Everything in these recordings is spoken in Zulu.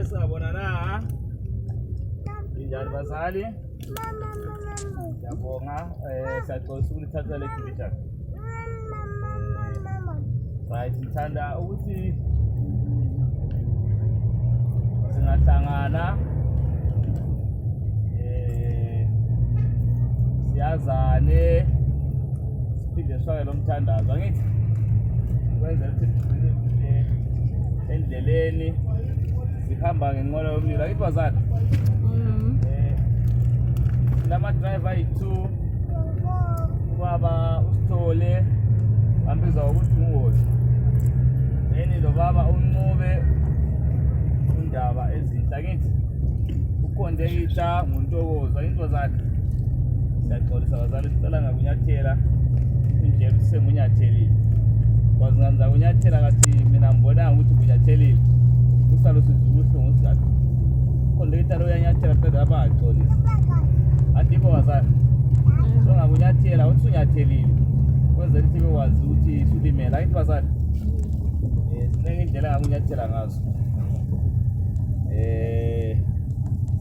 bazali singabona na. Injani bazali? Ngiyabonga siyaxolisa ukulithatha le kitchen. Right, ngithanda ukuthi singahlangana siyazane siphinde sifake lo mthandazo angithi kwenza ukuthi endleleni sihamba ngenqola yomlilo akithi bazali lama driver ayi-2 ubaba usithole bambiza ukuthi nguhoshi yini lo baba unqube indaba ezinhle akithi ukhonde ita ngontokozo into bazali siyaxolisa bazali sicela ngakunyathela indlela usengunyathelile kwazi nganza kunyathela kathi mina ngibona ukuthi kunyathelile usalo sizubuhlungu sigathi ukhonde ita lo yanyathela phela abaxolisa adiko bazali so ngakunyathela uthi unyathelile kwenzela ukuthi bekwazi ukuthi sulimela akithi bazali sinenge indlela ngakunyathela ngazo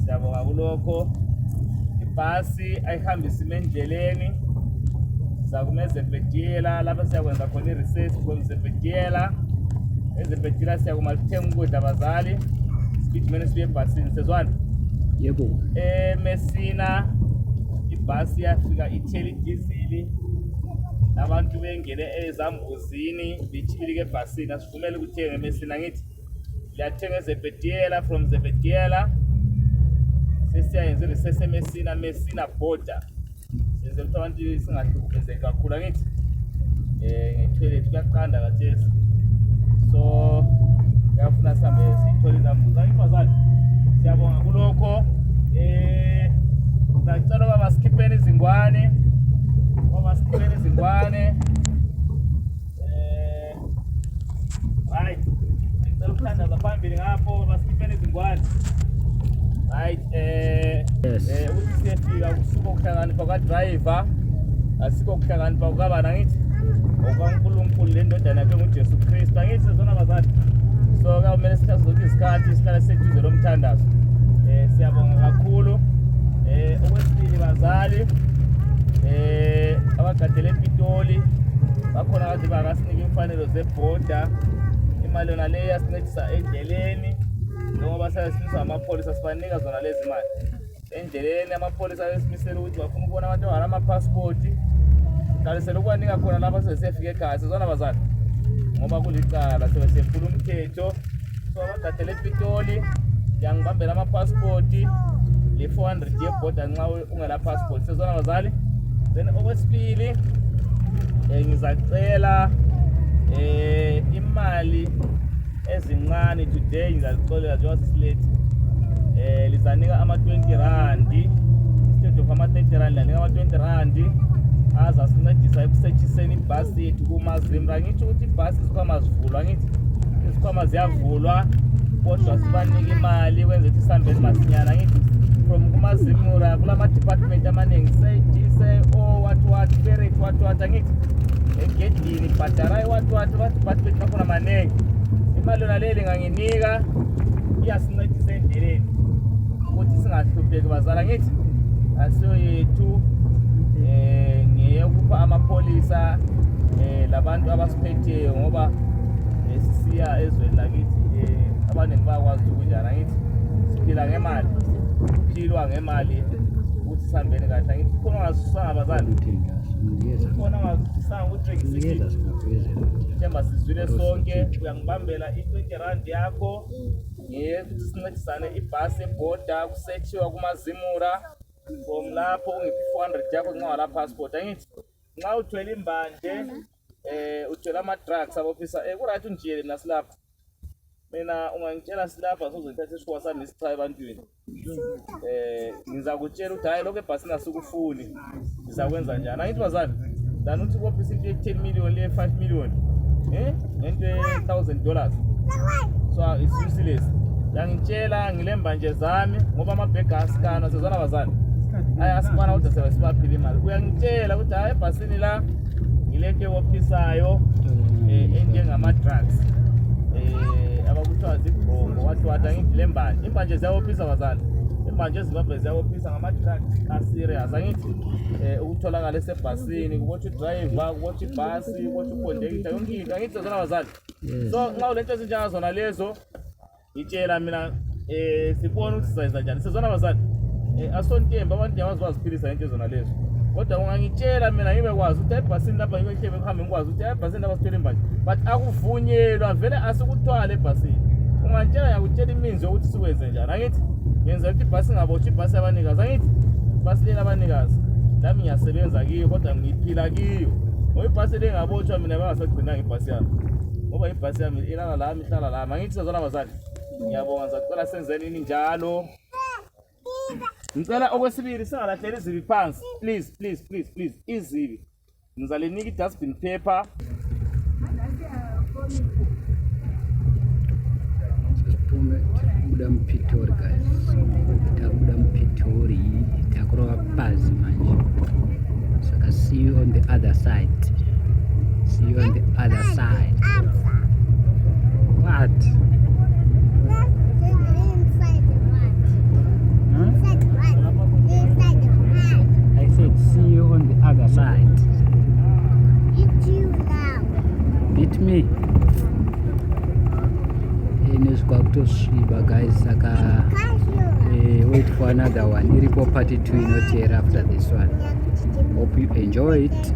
siyabonga kulokho ibhasi ayihambisa imendleleni sizakumeza eBediyela lapha siyakwenza khona i-research kwemzebediyela ezebediyela siyakuma lithenga ukudla bazali sigijimene sibuye ebhasini sezwana yebo Mesina ibhasi yafika ithela idizili abantu bengene ezambuzini bichilike ebhasini asivumele ukuthenga eMesina ngithi liyathenga eZebediyela from Zebediyela sesiyayenza research Mesina border senze ukuthi abantu singahlukumezeki kakhulu ngithi ngetoilet kuyaqanda kathesi so ngiyafuna sihambe sithole izambuzi angifazali siyabonga kulokho ngicela baba sikhipheni izingwane right ngicela ukuthandaza phambili ngapho basikhipheni izingwane right ukuthi siyefika kusuka ukuhlakanipha kwa-driver asikho ukuhlakanipha kukabani ngithi okaNkulunkulu le ndodana yakhe nguJesu Kristu angithi sezona bazali so kuyawumele sithathe zonke isikhathi sihlale seduze lo mthandazo siyabonga kakhulu okwesibili bazali abagadele ePitoli bakhona kade bangasinika imfanelo zebhoda imali yona le yasincedisa endleleni ngoba sasiniswa amapholisa sibanika zona lezi mali endleleni amapholisa esimisela ukuthi bafuna ukubona abantu abala ama-passport qalisela ukwanika khona lapha sesefika ekhaya sizona bazali ngoba kulicala sebesephula umthetho so abagadele ePitoli ngiyangibambela ama-passport le 400 yebhoda nxa ungela passport sizona bazali then okwesibili ngizacela imali ezincane today ngizalixolela njengoba sisilate lizanika ama-20 rand instead of ama-30 rand lanika ama-20 rand azasincedisa ekusethiseni ibhasi yethu kumazimra ngitsho ukuthi ibhasi isikhwama zivulwa ngithi isikhwama ziyavulwa kodwa sibanike imali kwenza ukuthi sihambeni masinyana ngithi from kumazimura kulama-department amaningi say what spirit what angithi egedini bhadarayi what ama-department bakhona maningi imali yona leli nganginika iyasincedisa endleleni ukuthi singahlupheki bazala ngithi asiyo yethu ngiyokupha amapholisa labantu abasiphetheyo ngoba sisiya ezweni lakithi abaningi bayakwazi ukunjani ngithi siphila ngemali siphilwa ngemali ukuthi sihambeni kahle ngithi khona ungazwisanga bazali khona ungazwisanga ukuthi themba sizwile sonke uyangibambela i-20 rand yakho ukuthi sincedisane ibhasi ebhoda kusethiwa kumazimura from lapho ungiphi 400 yakho nxa wala passport angithi nxa uthwele imbanje uthwele ama-drugs abofisa kuright ungijiyele mina silapha mina ungangitshela silapha sozothatha isikhwa sami isichaye ebantwini ngizakutshela ukuthi hayi lokho ebhasini asikufuni ngizakwenza njani angithi bazali than ukuthi ubophisa into ye-10 million le 5 million ngento $1,000 so it's useless yangitshela ngilemba nje zami ngoba amabhega asikana sezona bazali ayasifana ukuthi sebaphila imali uyangitshela ukuthi hayi ebhasini la ngilento ewophisayo enjengama-drugs abakuthiwa zibhongo wathi angithi le mbanje imbanje ziyabophisa bazali imbanje eZimbabwe ziyabophisa ngama-truck aserious angithi ukutholakala esebhasini kubotsha udriver kubotsha ibhasi kubotsha ukondekta yonke into angithi zona bazali so nxa ulento ezinjengazona lezo ngitshela mina sibona ukuthi sizayenza njani sizona bazali asontemba abantu nyawazi baziphilisa ngento ezona lezo kodwa ungangitshela mina ngibe kwazi ukuthi ebhasini lapha ngibehlebe ngihambe ngikwazi ukuthi ebhasini lapha sithwele imbanje but akuvunyelwa vele asikuthwala ebhasini ungantshela ngiyakutshela iminzi yokuthi sikwenze njani angithi ngenzela ukuthi ibhasi ingabotshi ibhasi yabanikazi angithi ibhasi leli abanikazi nami ngiyasebenza kiyo kodwa ngiphila kiyo ngoba ibhasi le ngabotshwa mina bangasagcinanga ibhasi yami ngoba ibhasi yami ilala lami ihlala lami angithi sizona bazali ngiyabonga ngizacela senzeni ini njalo ngicela okwesibili singalahlela izibi phansi please izibi ngizalinika i-dustbin paper Buda Mpitori guys, Buda Mpitori, takurowa pazi manje. So I see you on the other side. See you on the other side. What? I said see you on the other side. Beat you now. Beat me. Guys, wait for another one. Iripo party 2 not here after this one. Hope you enjoy it.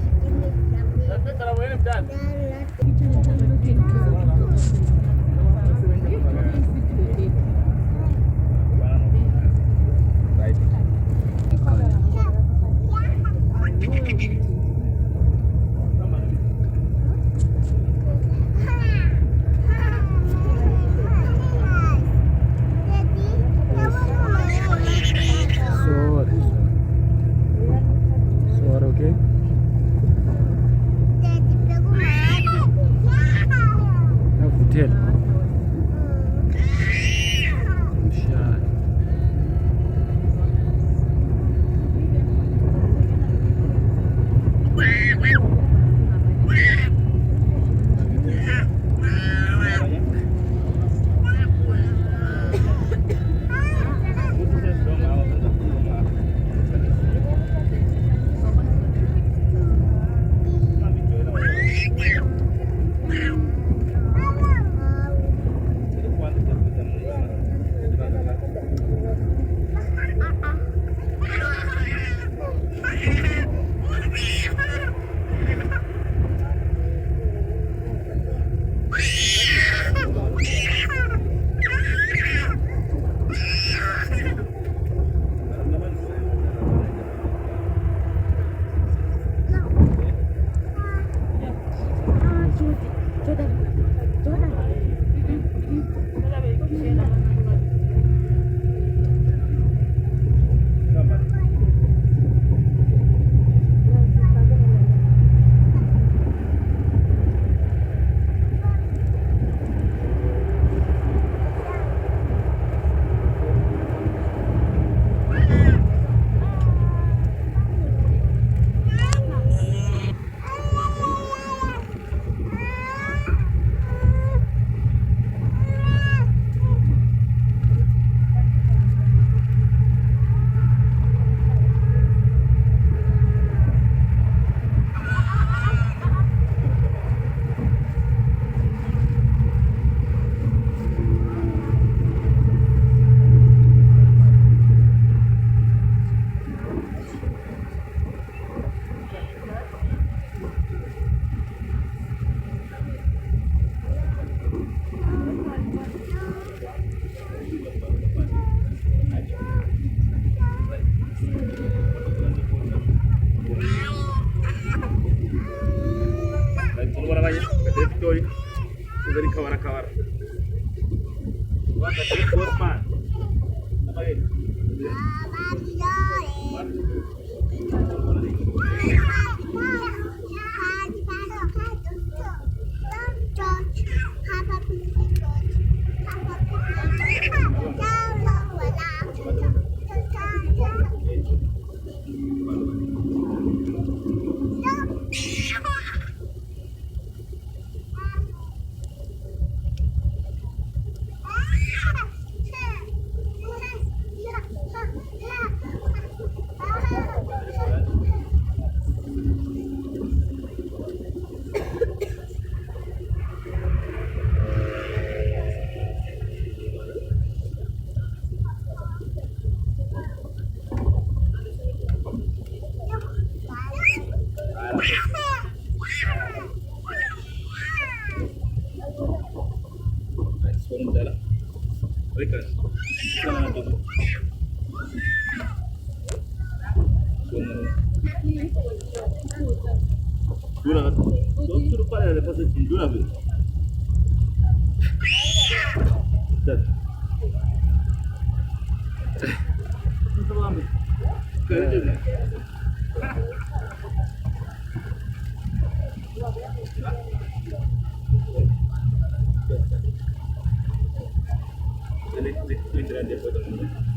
Dura, tu para le pasa sin dura.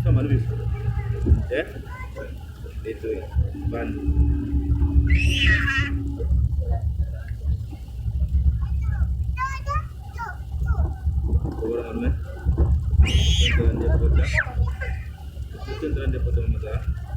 Sama lebih. Ya? Itu ban. Orang mana? Tentang dia foto. Tentang dia foto mata.